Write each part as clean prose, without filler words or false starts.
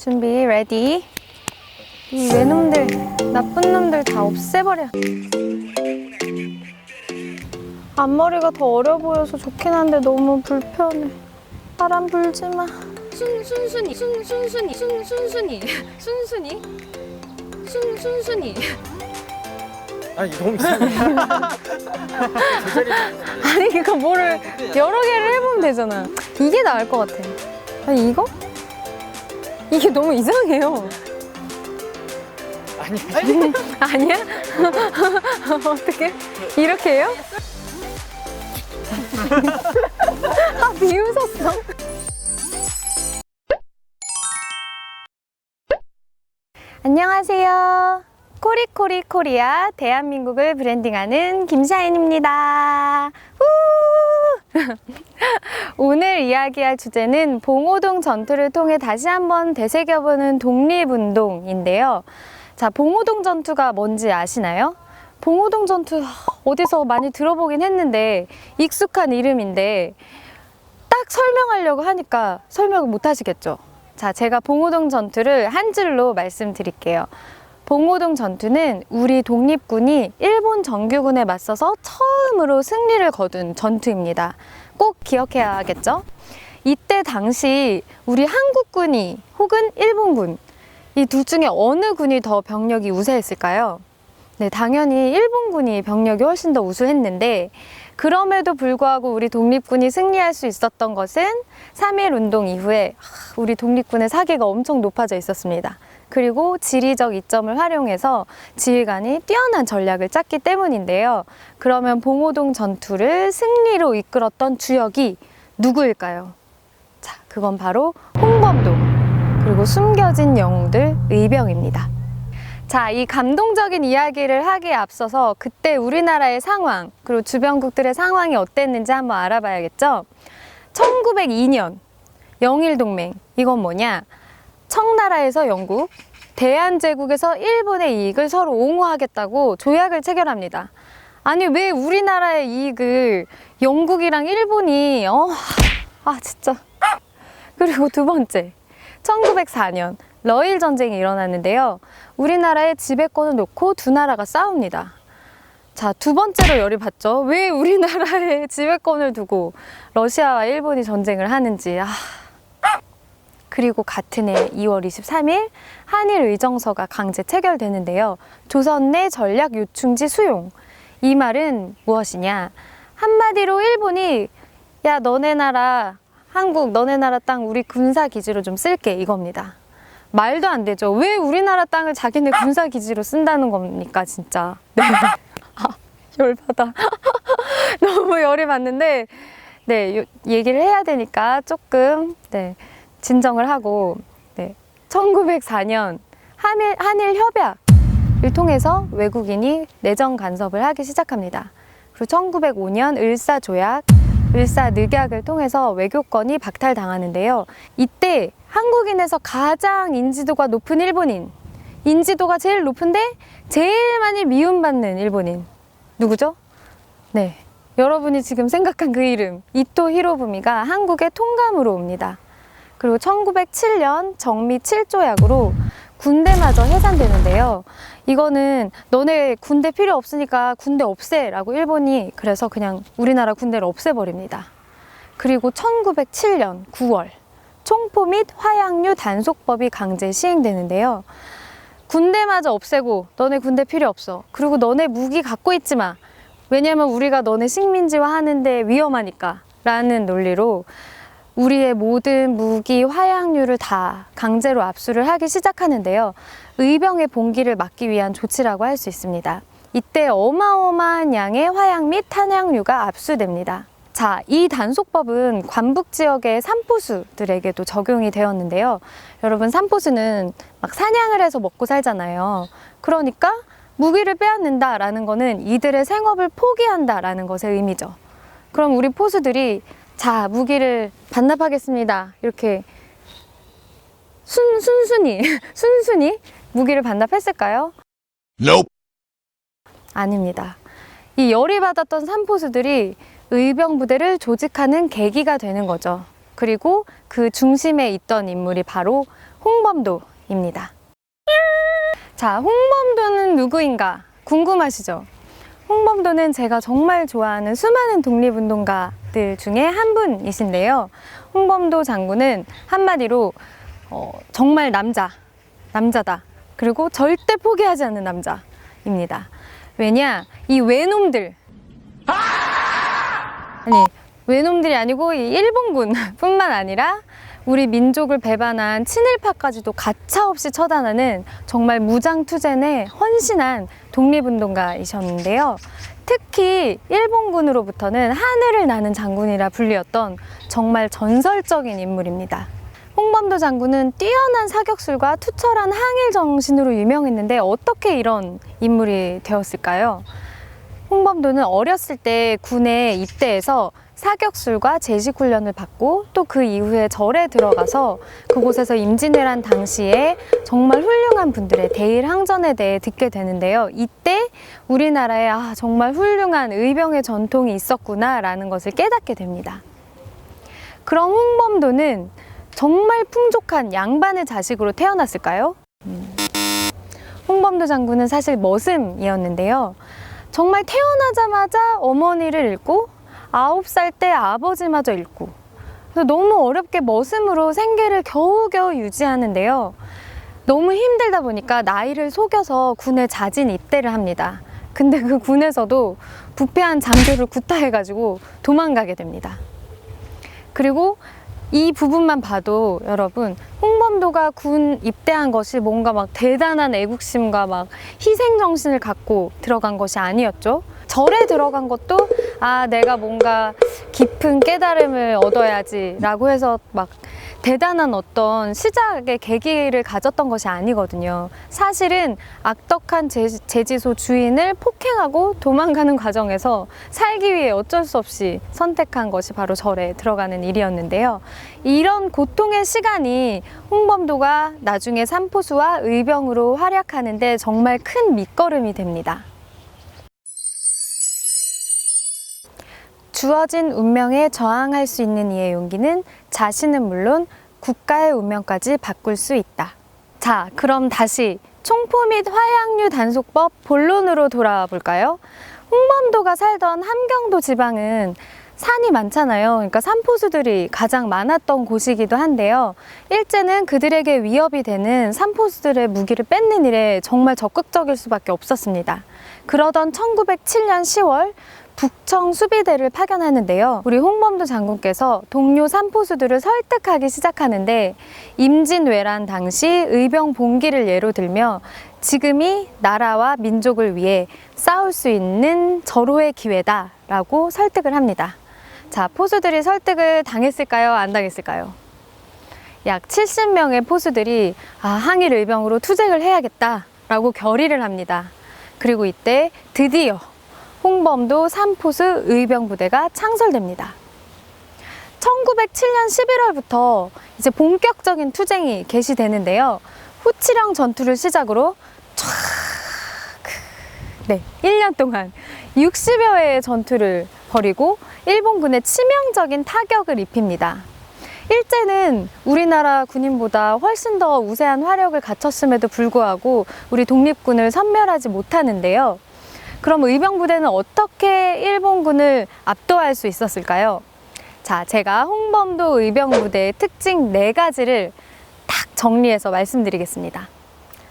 준비, 레디. 이 외놈들, 나쁜 놈들 다 없애버려. 앞머리가 더 어려 보여서 좋긴 한데 너무 불편해. 바람 불지 마. 순순히. 아니 너무 이상해. 제자리 아니 그러니까 뭐를 여러 개를 해보면 되잖아. 이게 나을 것 같아. 아니 이거? 이게 너무 이상해요. 아니 아니야? 어떻게? 이렇게 해요? 아 비웃었어. 안녕하세요. 코리코리 코리아 대한민국을 브랜딩하는 김샤인입니다. 오늘 이야기할 주제는 봉오동 전투를 통해 다시 한번 되새겨보는 독립운동인데요. 자, 봉오동 전투가 뭔지 아시나요? 봉오동 전투 어디서 많이 들어보긴 했는데 익숙한 이름인데 딱 설명하려고 하니까 설명을 못 하시겠죠? 자, 제가 봉오동 전투를 한 줄로 말씀드릴게요. 봉오동 전투는 우리 독립군이 일본 정규군에 맞서서 처음으로 승리를 거둔 전투입니다. 꼭 기억해야겠죠? 이때 당시 우리 한국군이 혹은 일본군 이 둘 중에 어느 군이 더 병력이 우세했을까요? 네, 당연히 일본군이 병력이 훨씬 더 우수했는데 그럼에도 불구하고 우리 독립군이 승리할 수 있었던 것은 3.1 운동 이후에 우리 독립군의 사기가 엄청 높아져 있었습니다. 그리고 지리적 이점을 활용해서 지휘관이 뛰어난 전략을 짰기 때문인데요. 그러면 봉오동 전투를 승리로 이끌었던 주역이 누구일까요? 자, 그건 바로 홍범도 그리고 숨겨진 영웅들 의병입니다. 자, 이 감동적인 이야기를 하기에 앞서서 그때 우리나라의 상황 그리고 주변국들의 상황이 어땠는지 한번 알아봐야겠죠? 1902년 영일동맹, 이건 뭐냐? 청나라에서 영국, 대한제국에서 일본의 이익을 서로 옹호하겠다고 조약을 체결합니다. 아니 왜 우리나라의 이익을 영국이랑 일본이 진짜. 그리고 두 번째, 1904년 러일 전쟁이 일어났는데요. 우리나라의 지배권을 놓고 두 나라가 싸웁니다. 자, 두 번째로 열이 받죠. 왜 우리나라의 지배권을 두고 러시아와 일본이 전쟁을 하는지. 그리고 같은 해 2월 23일 한일 의정서가 강제 체결되는데요. 조선 내 전략 요충지 수용. 이 말은 무엇이냐? 한마디로 일본이 야 너네 나라 한국 너네 나라 땅 우리 군사 기지로 좀 쓸게 이겁니다. 말도 안 되죠. 왜 우리나라 땅을 자기네 군사 기지로 쓴다는 겁니까 진짜. 네. 열받아. 너무 열이 받는데 네, 얘기를 해야 되니까 조금 진정을 하고 1904년 한일 협약을 통해서 외국인이 내정 간섭을 하기 시작합니다. 그리고 1905년 을사조약, 을사늑약을 통해서 외교권이 박탈당하는데요. 이때 한국인에서 가장 인지도가 높은 일본인, 인지도가 제일 높은데 제일 많이 미움받는 일본인 누구죠? 네, 여러분이 지금 생각한 그 이름 이토 히로부미가 한국의 통감으로 옵니다. 그리고 1907년 정미 7조약으로 군대마저 해산되는데요. 이거는 너네 군대 필요 없으니까 군대 없애라고 일본이 그래서 그냥 우리나라 군대를 없애버립니다. 그리고 1907년 9월 총포 및 화약류 단속법이 강제 시행되는데요. 군대마저 없애고 너네 군대 필요 없어. 그리고 너네 무기 갖고 있지 마. 왜냐면 우리가 너네 식민지화 하는데 위험하니까 라는 논리로 우리의 모든 무기, 화약류를 다 강제로 압수를 하기 시작하는데요. 의병의 봉기를 막기 위한 조치라고 할 수 있습니다. 이때 어마어마한 양의 화약 및 탄약류가 압수됩니다. 자, 이 단속법은 관북 지역의 산포수들에게도 적용이 되었는데요. 여러분, 산포수는 막 사냥을 해서 먹고 살잖아요. 그러니까 무기를 빼앗는다라는 거는 이들의 생업을 포기한다라는 것의 의미죠. 그럼 우리 포수들이 자, 무기를 반납하겠습니다. 이렇게 순순히 무기를 반납했을까요? Nope. 아닙니다. 이 열이 받았던 산포수들이 의병 부대를 조직하는 계기가 되는 거죠. 그리고 그 중심에 있던 인물이 바로 홍범도입니다. 자, 홍범도는 누구인가 궁금하시죠? 홍범도는 제가 정말 좋아하는 수많은 독립운동가들 중에 한 분이신데요. 홍범도 장군은 한마디로 정말 남자다. 그리고 절대 포기하지 않는 남자입니다. 왜냐? 이 외놈들, 아니 외놈들이 아니고 이 일본군 뿐만 아니라 우리 민족을 배반한 친일파까지도 가차없이 처단하는 정말 무장투쟁에 헌신한 독립운동가이셨는데요. 특히 일본군으로부터는 하늘을 나는 장군이라 불리었던 정말 전설적인 인물입니다. 홍범도 장군은 뛰어난 사격술과 투철한 항일 정신으로 유명했는데 어떻게 이런 인물이 되었을까요? 홍범도는 어렸을 때 군에 입대해서 사격술과 제식 훈련을 받고 또 그 이후에 절에 들어가서 그곳에서 임진왜란 당시에 정말 훌륭한 분들의 대일항전에 대해 듣게 되는데요. 이때 우리나라에 정말 훌륭한 의병의 전통이 있었구나 라는 것을 깨닫게 됩니다. 그럼 홍범도는 정말 풍족한 양반의 자식으로 태어났을까요? 홍범도 장군은 사실 머슴이었는데요. 정말 태어나자마자 어머니를 잃고 9살 때 아버지마저 잃고 그래서 너무 어렵게 머슴으로 생계를 겨우겨우 유지하는데요. 너무 힘들다 보니까 나이를 속여서 군에 자진 입대를 합니다. 근데 그 군에서도 부패한 장교를 구타해가지고 도망가게 됩니다. 그리고 이 부분만 봐도 여러분, 홍범도가 군 입대한 것이 뭔가 막 대단한 애국심과 막 희생정신을 갖고 들어간 것이 아니었죠. 절에 들어간 것도 내가 뭔가 깊은 깨달음을 얻어야지 라고 해서 막 대단한 어떤 시작의 계기를 가졌던 것이 아니거든요. 사실은 악덕한 제지소 주인을 폭행하고 도망가는 과정에서 살기 위해 어쩔 수 없이 선택한 것이 바로 절에 들어가는 일이었는데요. 이런 고통의 시간이 홍범도가 나중에 삼포수와 의병으로 활약하는데 정말 큰 밑거름이 됩니다. 주어진 운명에 저항할 수 있는 이의 용기는 자신은 물론 국가의 운명까지 바꿀 수 있다. 자, 그럼 다시 총포 및 화약류 단속법 본론으로 돌아와 볼까요? 홍범도가 살던 함경도 지방은 산이 많잖아요. 그러니까 산포수들이 가장 많았던 곳이기도 한데요. 일제는 그들에게 위협이 되는 산포수들의 무기를 뺏는 일에 정말 적극적일 수밖에 없었습니다. 그러던 1907년 10월 북청 수비대를 파견하는데요. 우리 홍범도 장군께서 동료 산포수들을 설득하기 시작하는데 임진왜란 당시 의병 봉기를 예로 들며 지금이 나라와 민족을 위해 싸울 수 있는 절호의 기회다라고 설득을 합니다. 자, 포수들이 설득을 당했을까요? 안 당했을까요? 약 70명의 포수들이 항일 의병으로 투쟁을 해야겠다라고 결의를 합니다. 그리고 이때 드디어 홍범도 삼포수 의병부대가 창설됩니다. 1907년 11월부터 이제 본격적인 투쟁이 개시되는데요. 후치령 전투를 시작으로 1년 동안 60여 회의 전투를 벌이고 일본군에 치명적인 타격을 입힙니다. 일제는 우리나라 군인보다 훨씬 더 우세한 화력을 갖췄음에도 불구하고 우리 독립군을 섬멸하지 못하는데요. 그럼 의병부대는 어떻게 일본군을 압도할 수 있었을까요? 자, 제가 홍범도 의병부대의 특징 4가지를 딱 정리해서 말씀드리겠습니다.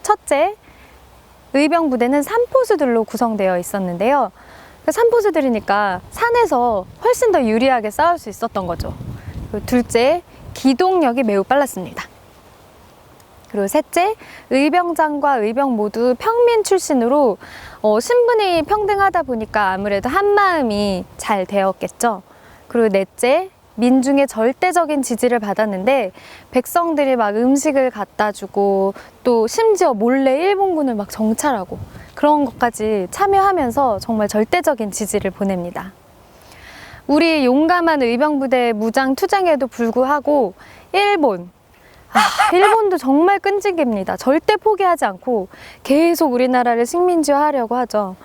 첫째, 의병부대는 산포수들로 구성되어 있었는데요. 산포수들이니까 산에서 훨씬 더 유리하게 싸울 수 있었던 거죠. 그리고 둘째, 기동력이 매우 빨랐습니다. 그리고 셋째, 의병장과 의병 모두 평민 출신으로 신분이 평등하다 보니까 아무래도 한마음이 잘 되었겠죠. 그리고 넷째, 민중의 절대적인 지지를 받았는데 백성들이 막 음식을 갖다 주고 또 심지어 몰래 일본군을 막 정찰하고 그런 것까지 참여하면서 정말 절대적인 지지를 보냅니다. 우리 용감한 의병부대의 무장 투쟁에도 불구하고 일본도 정말 끈질깁니다. 절대 포기하지 않고 계속 우리나라를 식민지화하려고 하죠.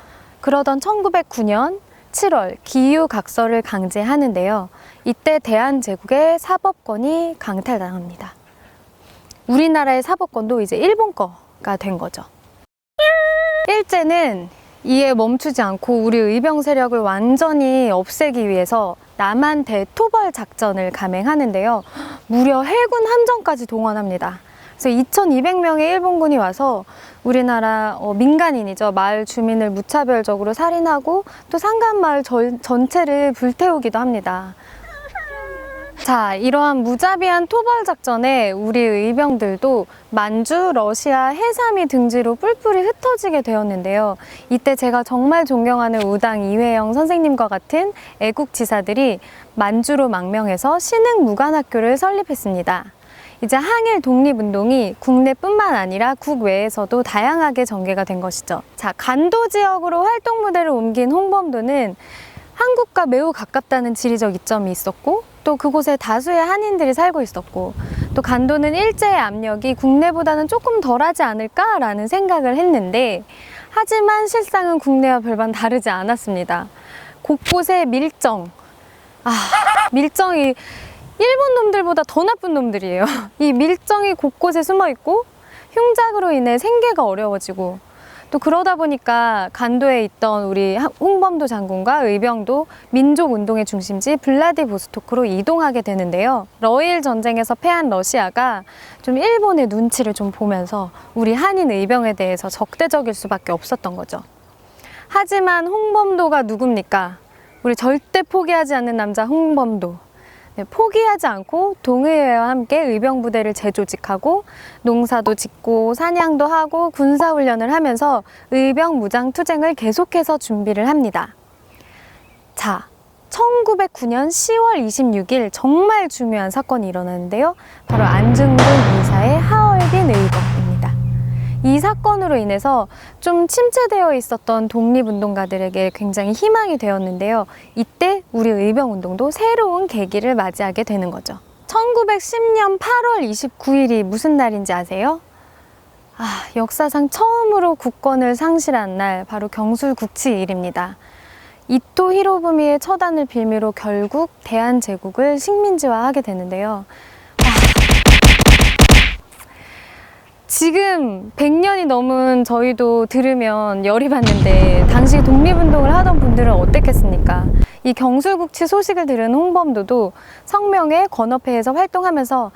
그러던 1909년 7월 기유각서를 강제하는데요. 이때 대한제국의 사법권이 강탈당합니다. 우리나라의 사법권도 이제 일본 거가 된 거죠. 일제는 이에 멈추지 않고 우리 의병 세력을 완전히 없애기 위해서 남한 대토벌 작전을 감행하는데요. 무려 해군 함정까지 동원합니다. 그래서 2,200명의 일본군이 와서 우리나라 민간인이죠. 마을 주민을 무차별적으로 살인하고 또 상간마을 전체를 불태우기도 합니다. 자, 이러한 무자비한 토벌 작전에 우리 의병들도 만주, 러시아, 해삼이 등지로 뿔뿔이 흩어지게 되었는데요. 이때 제가 정말 존경하는 우당 이회영 선생님과 같은 애국지사들이 만주로 망명해서 신흥무관학교를 설립했습니다. 이제 항일 독립운동이 국내뿐만 아니라 국외에서도 다양하게 전개가 된 것이죠. 자, 간도 지역으로 활동 무대를 옮긴 홍범도는 한국과 매우 가깝다는 지리적 이점이 있었고 또 그곳에 다수의 한인들이 살고 있었고 또 간도는 일제의 압력이 국내보다는 조금 덜하지 않을까라는 생각을 했는데 하지만 실상은 국내와 별반 다르지 않았습니다. 곳곳에 밀정이 일본 놈들보다 더 나쁜 놈들이에요. 이 밀정이 곳곳에 숨어 있고 흉작으로 인해 생계가 어려워지고 또 그러다 보니까 간도에 있던 우리 홍범도 장군과 의병도 민족운동의 중심지 블라디보스토크로 이동하게 되는데요. 러일 전쟁에서 패한 러시아가 좀 일본의 눈치를 좀 보면서 우리 한인 의병에 대해서 적대적일 수밖에 없었던 거죠. 하지만 홍범도가 누굽니까? 우리 절대 포기하지 않는 남자 홍범도. 포기하지 않고 동의회와 함께 의병부대를 재조직하고 농사도 짓고 사냥도 하고 군사훈련을 하면서 의병 무장투쟁을 계속해서 준비를 합니다. 자, 1909년 10월 26일 정말 중요한 사건이 일어나는데요. 바로 안중근 의사의 하얼빈 의거입니다. 이 사건으로 인해서 좀 침체되어 있었던 독립운동가들에게 굉장히 희망이 되었는데요. 이때 우리 의병운동도 새로운 계기를 맞이하게 되는 거죠. 1910년 8월 29일이 무슨 날인지 아세요? 역사상 처음으로 국권을 상실한 날, 바로 경술국치일입니다. 이토 히로부미의 처단을 빌미로 결국 대한제국을 식민지화하게 되는데요. 지금 100년이 넘은 저희도 들으면 열이 받는데 당시 독립운동을 하던 분들은 어땠겠습니까? 이 경술국치 소식을 들은 홍범도도 성명회, 건업회에서 활동하면서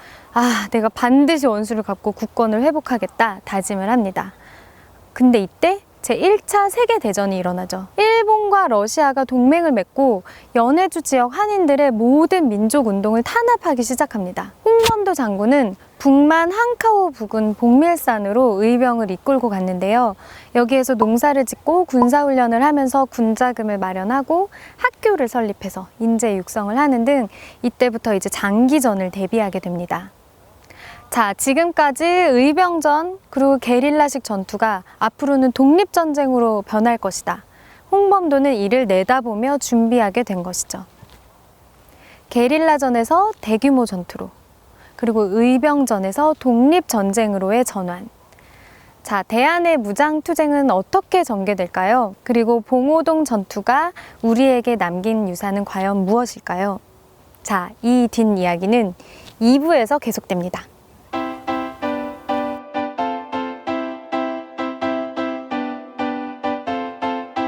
내가 반드시 원수를 갚고 국권을 회복하겠다 다짐을 합니다. 근데 이때 제1차 세계대전이 일어나죠. 일본과 러시아가 동맹을 맺고 연해주 지역 한인들의 모든 민족운동을 탄압하기 시작합니다. 홍범도 장군은 북만 한카오 부근 복밀산으로 의병을 이끌고 갔는데요. 여기에서 농사를 짓고 군사훈련을 하면서 군자금을 마련하고 학교를 설립해서 인재 육성을 하는 등 이때부터 이제 장기전을 대비하게 됩니다. 자, 지금까지 의병전 그리고 게릴라식 전투가 앞으로는 독립전쟁으로 변할 것이다. 홍범도는 이를 내다보며 준비하게 된 것이죠. 게릴라전에서 대규모 전투로, 그리고 의병전에서 독립전쟁으로의 전환. 자, 대한의 무장투쟁은 어떻게 전개될까요? 그리고 봉오동 전투가 우리에게 남긴 유산은 과연 무엇일까요? 자, 이 뒷이야기는 2부에서 계속됩니다.